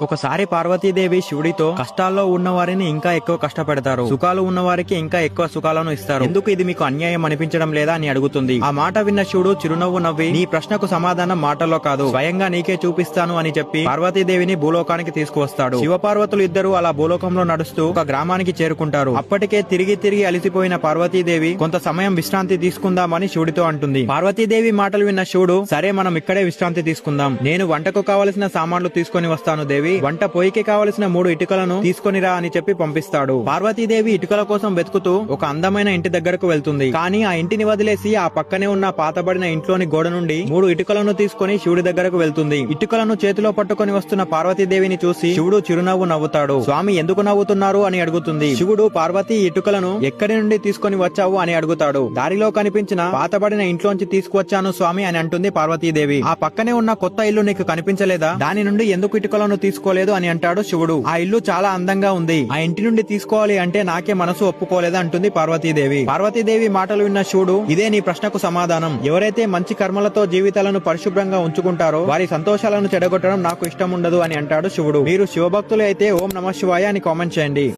ఒకసారి పార్వతీదేవి శివుడితో కష్టాల్లో ఉన్న వారిని ఇంకా ఎక్కువ కష్టపెడతారు, సుఖాలు ఉన్న వారికి ఇంకా ఎక్కువ సుఖాలను ఇస్తారు, ఎందుకు ఇది మీకు అన్యాయం అనిపించడం లేదా అని అడుగుతుంది. ఆ మాట విన్న శివుడు చిరునవ్వు నవ్వి, నీ ప్రశ్నకు సమాధానం మాటల్లో కాదు, స్వయంగా నీకే చూపిస్తాను అని చెప్పి పార్వతీదేవిని భూలోకానికి తీసుకువస్తాడు. శివపార్వతులు ఇద్దరు అలా భూలోకంలో నడుస్తూ ఒక గ్రామానికి చేరుకుంటారు. అప్పటికే తిరిగి తిరిగి అలిసిపోయిన పార్వతీదేవి కొంత సమయం విశ్రాంతి తీసుకుందామని శివుడితో అంటుంది. పార్వతీదేవి మాటలు విన్న శివుడు, సరే మనం ఇక్కడే విశ్రాంతి తీసుకుందాం, నేను వంటకు కావలసిన సామాన్లు తీసుకొని వస్తాను దేవి, వంట పొయ్యికి కావలసిన 3 ఇటుకలను తీసుకొనిరా అని చెప్పి పంపిస్తాడు. పార్వతీదేవి ఇటుకల కోసం వెతుకుతూ ఒక అందమైన ఇంటి దగ్గరకు వెళ్తుంది. కానీ ఆ ఇంటిని వదిలేసి ఆ పక్కనే ఉన్న పాతబడిన ఇంట్లోని గోడ నుండి 3 ఇటుకలను తీసుకొని శివుడి దగ్గరకు వెళ్తుంది. ఇటుకలను చేతిలో పట్టుకొని వస్తున్న పార్వతీదేవిని చూసి శివుడు చిరునవ్వు నవ్వుతాడు. స్వామి ఎందుకు నవ్వుతున్నారు అని అడుగుతుంది. శివుడు, పార్వతీ ఇటుకలను ఎక్కడి నుండి తీసుకొని వచ్చావు అని అడుగుతాడు. దారిలో కనిపించిన పాతబడిన ఇంట్లోంచి తీసుకువచ్చాను స్వామి అని అంటుంది పార్వతీదేవి. ఆ పక్కనే ఉన్న కొత్త ఇల్లు నీకు కనిపించలేదా, దాని నుండి ఎందుకు ఇటుకలను తీసుకోలేదు అని అంటాడు శివుడు. ఆ ఇల్లు చాలా అందంగా ఉంది, ఆ ఇంటి నుండి తీసుకోవాలి అంటే నాకే మనసు ఒప్పుకోలేదు అంటుంది పార్వతీదేవి. పార్వతీదేవి మాటలు విన్న శివుడు, ఇదే నీ ప్రశ్నకు సమాధానం, ఎవరైతే మంచి కర్మలతో జీవితాలను పరిశుభ్రంగా ఉంచుకుంటారో వారి సంతోషాలను చెడగొట్టడం నాకు ఇష్టం ఉండదు అని అంటాడు శివుడు. మీరు శివభక్తులు అయితే ఓం నమః శివాయ అని కామెంట్ చేయండి.